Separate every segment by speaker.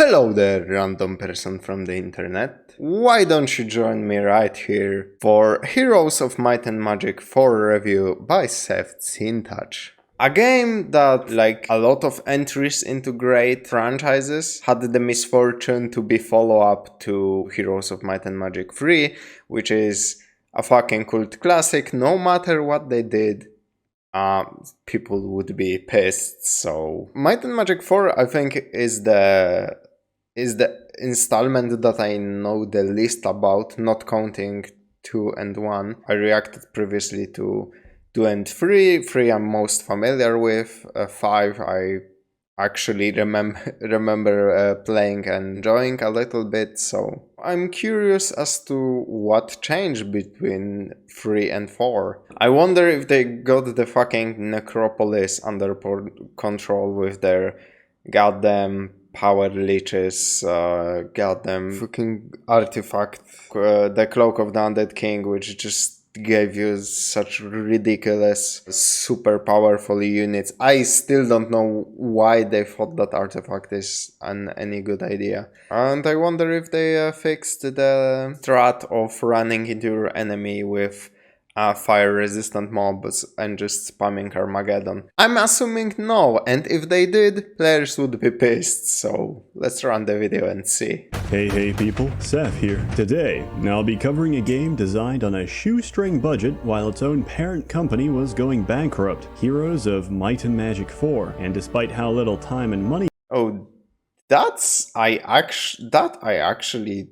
Speaker 1: Hello there, random person from the internet. Why don't you join me right here for Heroes of Might and Magic 4 review by SsethTzeentach. A game that, like a lot of entries into great franchises, had the misfortune to be follow-up to Heroes of Might and Magic 3, which is a fucking cult classic. No matter what they did, people would be pissed. So Might and Magic 4, I think, is the installment that I know the least about, not counting 2 and 1. I reacted previously to 2 and 3. 3 I'm most familiar with. 5 I actually remember playing and enjoying a little bit, so I'm curious as to what changed between 3 and 4. I wonder if they got the fucking necropolis under control with their goddamn power leeches, goddamn fucking artifact, the Cloak of the Undead King, which just gave you such ridiculous, super powerful units. I still don't know why they thought that artifact is any good idea. And I wonder if they fixed the strat of running into your enemy with fire-resistant mobs and just spamming Armageddon. I'm assuming no, and if they did, players would be pissed, so let's run the video and see.
Speaker 2: Hey people, Seth here. Today, I'll be covering a game designed on a shoestring budget while its own parent company was going bankrupt, Heroes of Might and Magic 4, and despite how little time and money
Speaker 1: I actually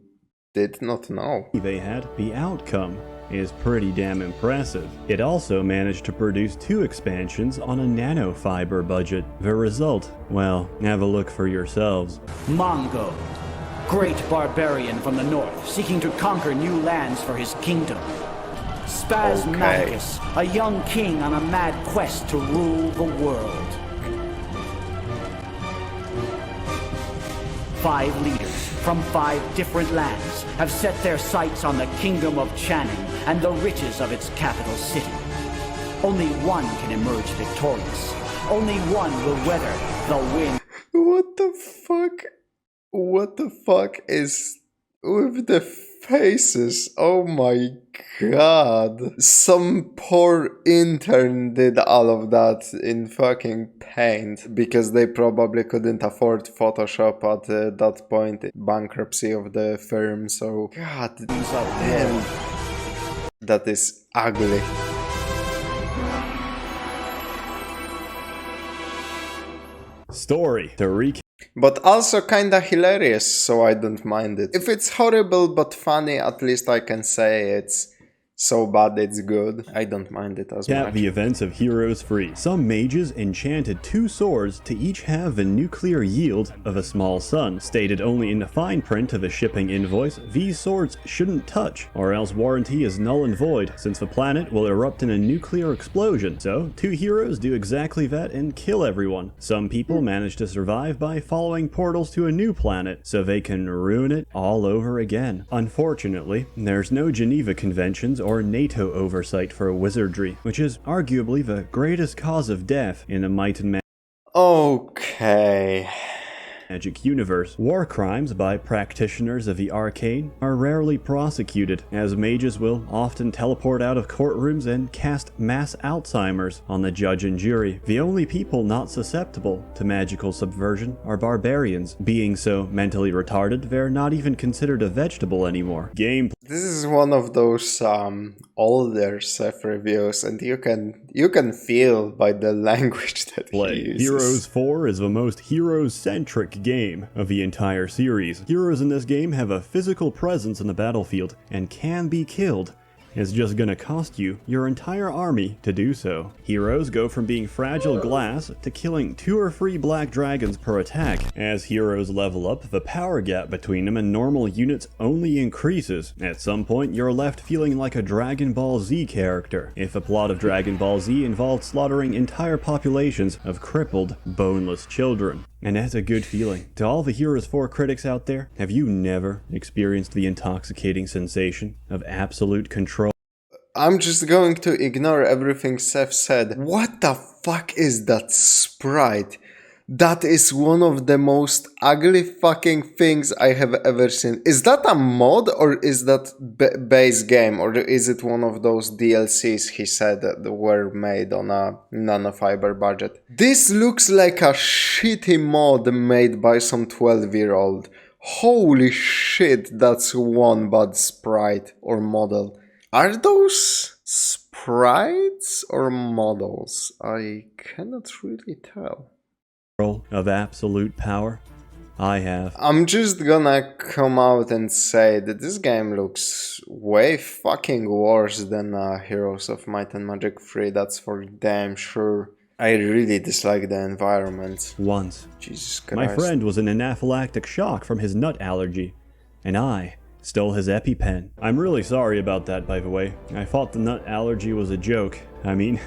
Speaker 1: did not know.
Speaker 2: They had, the outcome is pretty damn impressive. It also managed to produce 2 expansions on a nanofiber budget. The result, well, have a look for yourselves.
Speaker 3: Mongo, great barbarian from the north, seeking to conquer new lands for his kingdom. Spasmodicus, a young king on a mad quest to rule the world. 5 leaders from 5 different lands have set their sights on the kingdom of Channing and the riches of its capital city. Only one can emerge victorious. Only one will weather the wind.
Speaker 1: What the fuck? What the fuck is with the faces? Oh my god. Some poor intern did all of that in fucking Paint because they probably couldn't afford Photoshop at that point, bankruptcy of the firm, so god damn. That is ugly.
Speaker 2: Story to recap.
Speaker 1: But also kinda hilarious, so I don't mind it. If it's horrible but funny, at least I can say it's so bad it's good. I don't mind it as much.
Speaker 2: The events of Heroes 3. Some mages enchanted 2 swords to each have the nuclear yield of a small sun. Stated only in the fine print of a shipping invoice, these swords shouldn't touch, or else warranty is null and void, since the planet will erupt in a nuclear explosion. So, 2 heroes do exactly that and kill everyone. Some people manage to survive by following portals to a new planet, so they can ruin it all over again. Unfortunately, there's no Geneva Conventions or NATO oversight for wizardry, which is arguably the greatest cause of death in the Might and Magic universe. War crimes by practitioners of the arcane are rarely prosecuted, as mages will often teleport out of courtrooms and cast mass Alzheimer's on the judge and jury. The only people not susceptible to magical subversion are barbarians. Being so mentally retarded, they're not even considered a vegetable anymore. Gameplay.
Speaker 1: This is one of those older Seth reviews, and you can feel by the language that he uses.
Speaker 2: Heroes 4 is the most heroes-centric game of the entire series. Heroes in this game have a physical presence in the battlefield and can be killed. It's just gonna cost you your entire army to do so. Heroes go from being fragile glass to killing 2 or 3 black dragons per attack. As heroes level up, the power gap between them and normal units only increases. At some point, you're left feeling like a Dragon Ball Z character, if the plot of Dragon Ball Z involved slaughtering entire populations of crippled, boneless children. And that's a good feeling. To all the Heroes 4 critics out there, have you never experienced the intoxicating sensation of absolute control?
Speaker 1: I'm just going to ignore everything Seth said. What the fuck is that sprite? That is one of the most ugly fucking things I have ever seen. Is that a mod or is that base game, or is it one of those DLCs he said that were made on a nanofiber budget? This looks like a shitty mod made by some 12-year-old. Holy shit, that's one bad sprite or model. Are those sprites or models? I cannot really tell.
Speaker 2: Of absolute power? I have.
Speaker 1: I'm just gonna come out and say that this game looks way fucking worse than Heroes of Might and Magic 3, that's for damn sure. I really dislike the environment.
Speaker 2: Once.
Speaker 1: Jesus Christ.
Speaker 2: My friend was in anaphylactic shock from his nut allergy, and I stole his EpiPen. I'm really sorry about that, by the way. I thought the nut allergy was a joke. I mean,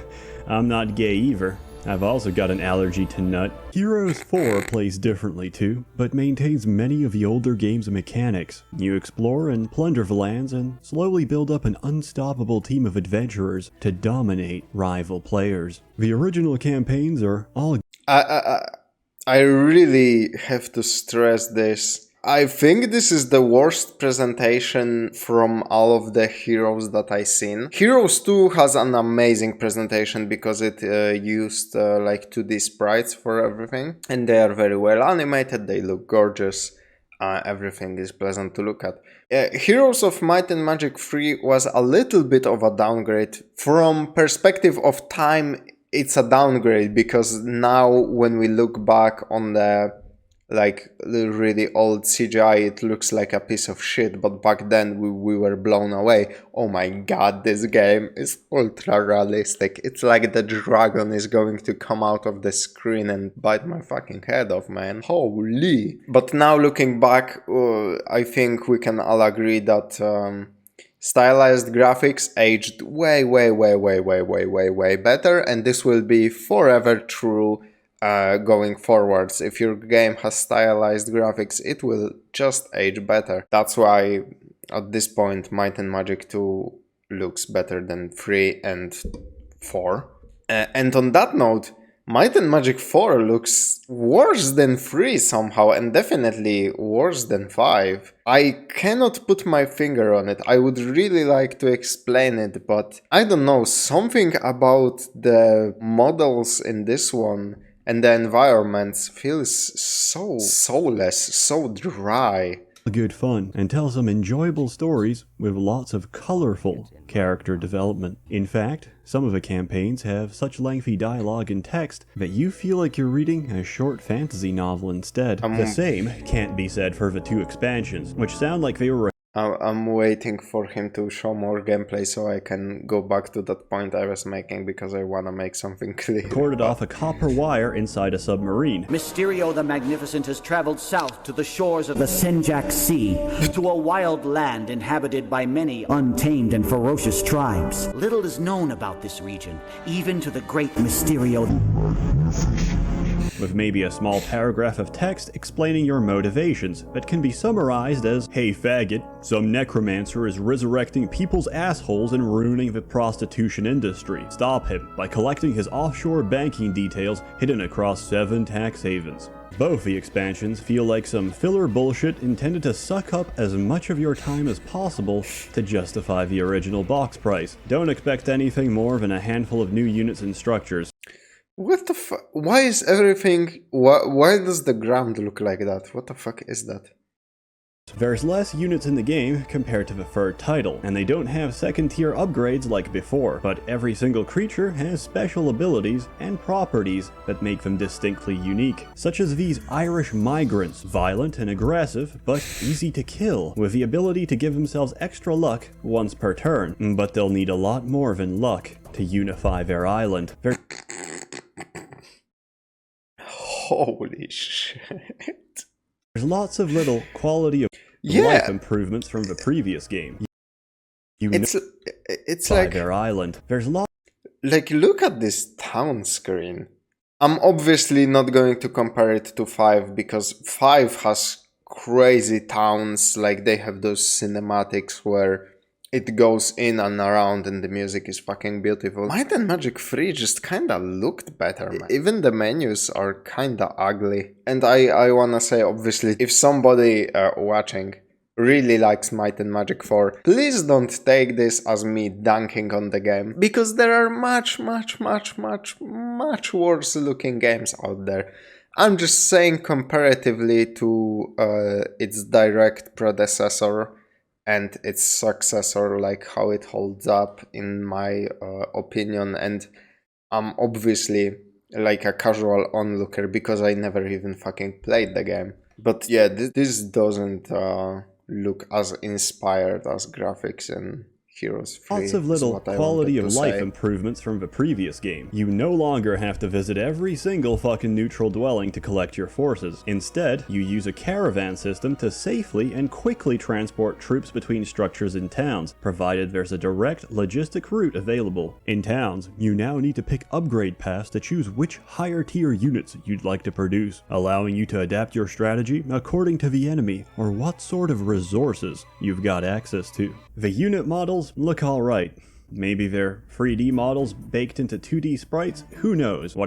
Speaker 2: I'm not gay either. I've also got an allergy to nut. Heroes 4 plays differently too, but maintains many of the older game's mechanics. You explore and plunder the lands and slowly build up an unstoppable team of adventurers to dominate rival players. The original campaigns are all...
Speaker 1: I really have to stress this. I think this is the worst presentation from all of the Heroes that I've seen. Heroes 2 has an amazing presentation because it used like 2D sprites for everything. And they are very well animated, they look gorgeous. Everything is pleasant to look at. Heroes of Might and Magic 3 was a little bit of a downgrade. From perspective of time, it's a downgrade because now when we look back on the really old CGI, it looks like a piece of shit, but back then we were blown away. Oh my god, this game is ultra realistic. It's like the dragon is going to come out of the screen and bite my fucking head off, man. Holy. But now looking back, I think we can all agree that stylized graphics aged way better, and this will be forever true going forwards. If your game has stylized graphics, it will just age better. That's why at this point Might and Magic 2 looks better than 3 and 4. And on that note, Might and Magic 4 looks worse than 3 somehow, and definitely worse than 5. I cannot put my finger on it. I would really like to explain it, but I don't know, something about the models in this one and the environments feels so soulless, so dry.
Speaker 2: Good fun, and tell some enjoyable stories with lots of colorful character development. In fact, some of the campaigns have such lengthy dialogue and text that you feel like you're reading a short fantasy novel instead. The same can't be said for the 2 expansions, which sound like they were...
Speaker 1: I'm waiting for him to show more gameplay so I can go back to that point I was making, because I want to make something clear.
Speaker 2: Recorded off a copper wire inside a submarine.
Speaker 3: Mysterio the Magnificent has traveled south to the shores of the Senjak Sea, to a wild land inhabited by many untamed and ferocious tribes. Little is known about this region, even to the great Mysterio.
Speaker 2: With maybe a small paragraph of text explaining your motivations that can be summarized as, "Hey faggot, some necromancer is resurrecting people's assholes and ruining the prostitution industry. Stop him by collecting his offshore banking details hidden across 7 tax havens." Both the expansions feel like some filler bullshit intended to suck up as much of your time as possible to justify the original box price. Don't expect anything more than a handful of new units and structures.
Speaker 1: What the fuck? Why is everything... Why does the ground look like that? What the fuck is that?
Speaker 2: There's less units in the game compared to the third title, and they don't have second-tier upgrades like before, but every single creature has special abilities and properties that make them distinctly unique, such as these Irish migrants, violent and aggressive, but easy to kill, with the ability to give themselves extra luck once per turn, but they'll need a lot more than luck to unify their island.
Speaker 1: Holy shit.
Speaker 2: There's lots of little quality of life improvements from the previous game.
Speaker 1: It's like
Speaker 2: their island. There's lots.
Speaker 1: Like, look at this town screen. I'm obviously not going to compare it to 5 because 5 has crazy towns. Like, they have those cinematics where it goes in and around and the music is fucking beautiful. Might and Magic 3 just kinda looked better, man. Even the menus are kinda ugly. And I wanna say, obviously, if somebody watching really likes Might and Magic 4, please don't take this as me dunking on the game, because there are much worse looking games out there. I'm just saying comparatively to its direct predecessor and its successor, like how it holds up in my opinion. And I'm obviously like a casual onlooker because I never even fucking played the game. But yeah, this doesn't look as inspired as graphics in Heroes 3.
Speaker 2: Lots of little quality of life improvements from the previous game. You no longer have to visit every single fucking neutral dwelling to collect your forces. Instead, you use a caravan system to safely and quickly transport troops between structures in towns, provided there's a direct logistic route available. In towns, you now need to pick upgrade paths to choose which higher tier units you'd like to produce, allowing you to adapt your strategy according to the enemy or what sort of resources you've got access to. The unit models look alright. Maybe they're 3D models baked into 2D sprites, who knows?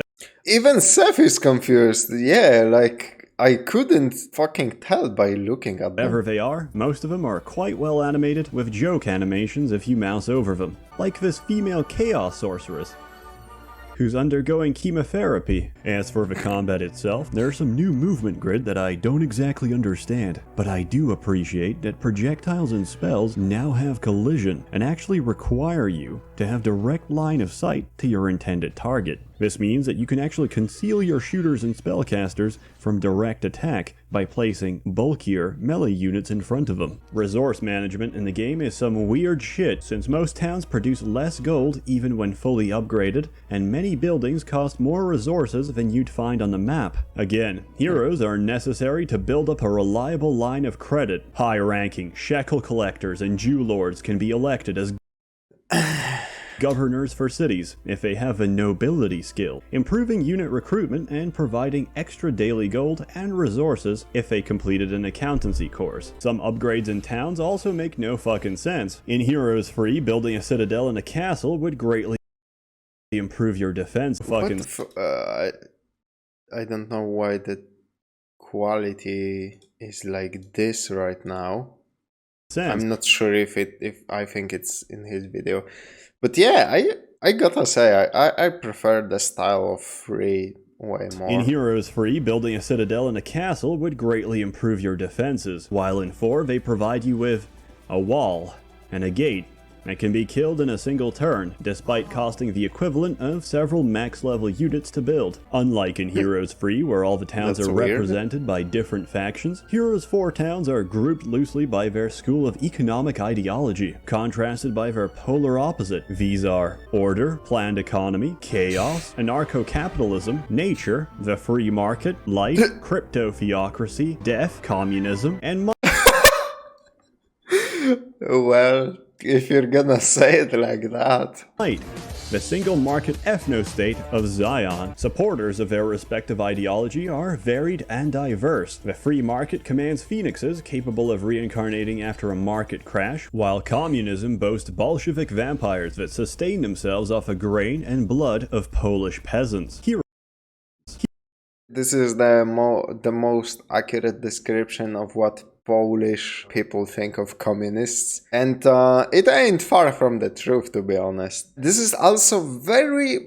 Speaker 1: Even Seth is confused, yeah, like, I couldn't fucking tell by looking at them.
Speaker 2: Whatever they are, most of them are quite well animated, with joke animations if you mouse over them. Like this female chaos sorceress, who's undergoing chemotherapy. As for the combat itself, there's some new movement grid that I don't exactly understand, but I do appreciate that projectiles and spells now have collision and actually require you to have direct line of sight to your intended target. This means that you can actually conceal your shooters and spellcasters from direct attack by placing bulkier melee units in front of them. Resource management in the game is some weird shit, since most towns produce less gold even when fully upgraded, and many buildings cost more resources than you'd find on the map. Again, heroes are necessary to build up a reliable line of credit. High-ranking shekel collectors and Jew lords can be elected as governors for cities if they have a nobility skill, improving unit recruitment and providing extra daily gold and resources if they completed an accountancy course. Some upgrades in towns also make no fucking sense. In Heroes 3, building a citadel and a castle would greatly improve your defense.
Speaker 1: I don't know why the quality is like this right now. I'm not sure if I think it's in his video. But yeah, I gotta say, I prefer the style of 3 way more.
Speaker 2: In Heroes 3, building a citadel and a castle would greatly improve your defenses, while in 4 they provide you with a wall and a gate that can be killed in a single turn, despite costing the equivalent of several max level units to build. Unlike in Heroes 3, where all the towns are represented by different factions, Heroes 4 towns are grouped loosely by their school of economic ideology, contrasted by their polar opposite. These are order, planned economy, chaos, anarcho-capitalism, nature, the free market, light, crypto-theocracy, death, communism, and
Speaker 1: well, if you're gonna say it like that.
Speaker 2: Light, the single market ethno-state of Zion. Supporters of their respective ideology are varied and diverse. The free market commands phoenixes capable of reincarnating after a market crash, while communism boasts Bolshevik vampires that sustain themselves off the grain and blood of Polish peasants.
Speaker 1: This is the most accurate description of what Polish people think of communists, and it ain't far from the truth, to be honest. This is also very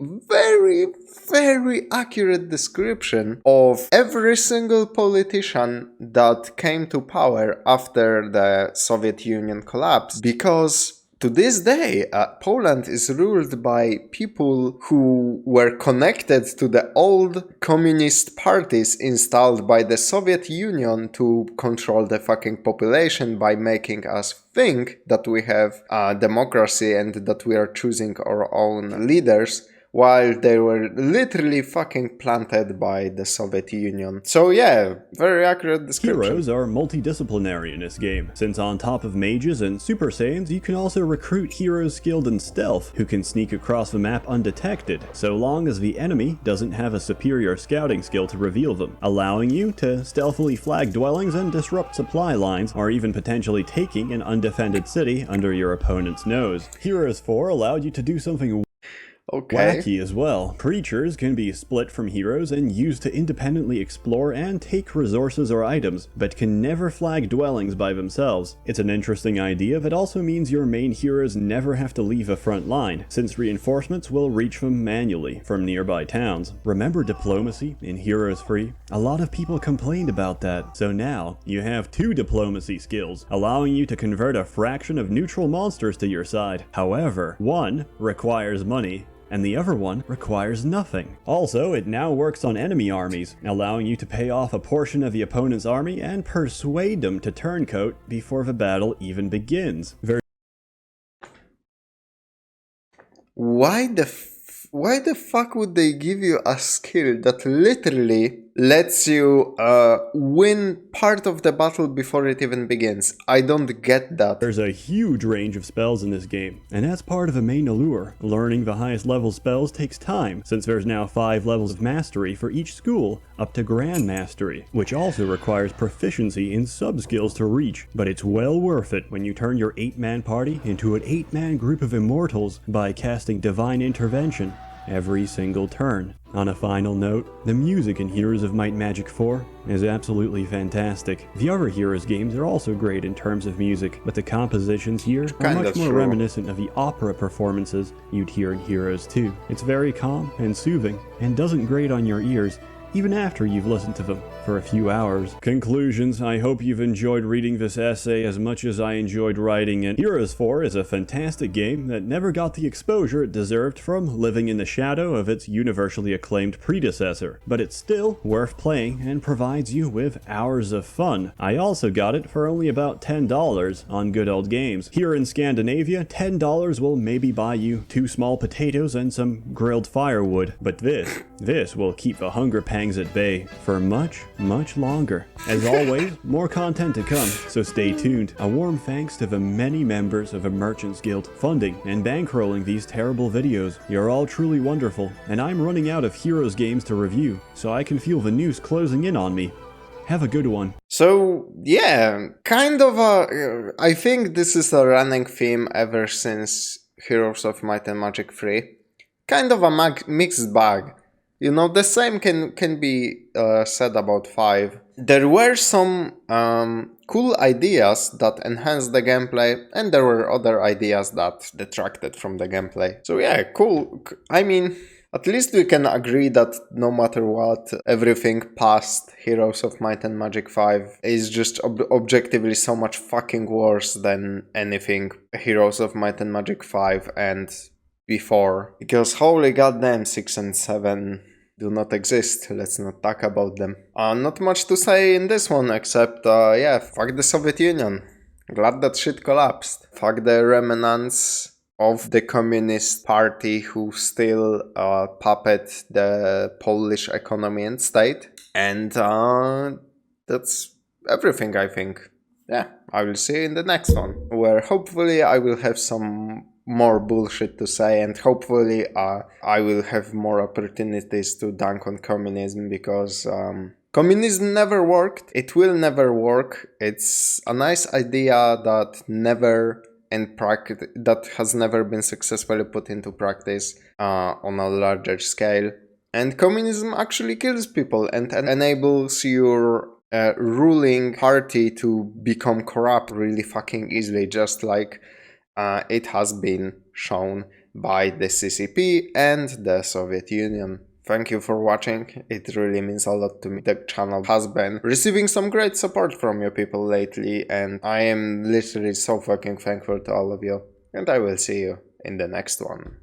Speaker 1: accurate description of every single politician that came to power after the Soviet Union collapsed, because to this day, Poland is ruled by people who were connected to the old communist parties installed by the Soviet Union to control the fucking population by making us think that we have democracy and that we are choosing our own leaders, while they were literally fucking planted by the Soviet Union. So yeah, very accurate description.
Speaker 2: Heroes are multidisciplinary in this game, since on top of mages and Super Saiyans, you can also recruit heroes skilled in stealth, who can sneak across the map undetected, so long as the enemy doesn't have a superior scouting skill to reveal them, allowing you to stealthily flag dwellings and disrupt supply lines, or even potentially taking an undefended city under your opponent's nose. Heroes 4 allowed you to do something wacky as well. Creatures can be split from heroes and used to independently explore and take resources or items, but can never flag dwellings by themselves. It's an interesting idea that also means your main heroes never have to leave a front line, since reinforcements will reach them manually from nearby towns. Remember diplomacy in Heroes 3? A lot of people complained about that, so now you have 2 diplomacy skills, allowing you to convert a fraction of neutral monsters to your side. However, one requires money, and the other one requires nothing. Also, it now works on enemy armies, allowing you to pay off a portion of the opponent's army and persuade them to turncoat before the battle even begins.
Speaker 1: Why the fuck would they give you a skill that literally lets you win part of the battle before it even begins? I don't get that.
Speaker 2: There's a huge range of spells in this game, and that's part of the main allure. Learning the highest level spells takes time, since there's now 5 levels of mastery for each school, up to Grand Mastery, which also requires proficiency in sub-skills to reach, but it's well worth it when you turn your 8-man party into an 8-man group of immortals by casting Divine Intervention every single turn. On a final note, the music in Heroes of Might and Magic 4 is absolutely fantastic. The other Heroes games are also great in terms of music, but the compositions here are much more reminiscent of the opera performances you'd hear in Heroes 2. It's very calm and soothing, and doesn't grate on your ears, even after you've listened to them for a few hours. Conclusions: I hope you've enjoyed reading this essay as much as I enjoyed writing it. Heroes 4 is a fantastic game that never got the exposure it deserved from living in the shadow of its universally acclaimed predecessor, but it's still worth playing and provides you with hours of fun. I also got it for only about $10 on Good Old Games. Here in Scandinavia, $10 will maybe buy you 2 small potatoes and some grilled firewood, but this will keep the hunger pangs at bay for much longer. As always, more content to come, so stay tuned. A warm thanks to the many members of the Merchants Guild funding and bankrolling these terrible videos. You're all truly wonderful, and I'm running out of Heroes games to review, so I can feel the noose closing in on me. Have a good one.
Speaker 1: So yeah, kind of I think this is a running theme ever since Heroes of Might and Magic 3. Kind of a mixed bag. You know, the same can be said about 5. There were some cool ideas that enhanced the gameplay, and there were other ideas that detracted from the gameplay. So yeah, cool. I mean, at least we can agree that no matter what, everything past Heroes of Might and Magic 5 is just objectively so much fucking worse than anything Heroes of Might and Magic 5 and before. Because holy goddamn, 6 and 7 do not exist. Let's not talk about them. Not much to say in this one, except yeah, fuck the Soviet Union. Glad that shit collapsed. Fuck the remnants of the Communist Party who still puppet the Polish economy and state. And that's everything, I think. Yeah, I will see you in the next one, where hopefully I will have some more bullshit to say, and hopefully I will have more opportunities to dunk on communism, because communism never worked. It will never work. It's a nice idea that has never been successfully put into practice on a larger scale. And communism actually kills people and enables your ruling party to become corrupt really fucking easily, just like it has been shown by the CCP and the Soviet Union. Thank you for watching, it really means a lot to me. The channel has been receiving some great support from you people lately, and I am literally so fucking thankful to all of you. And I will see you in the next one.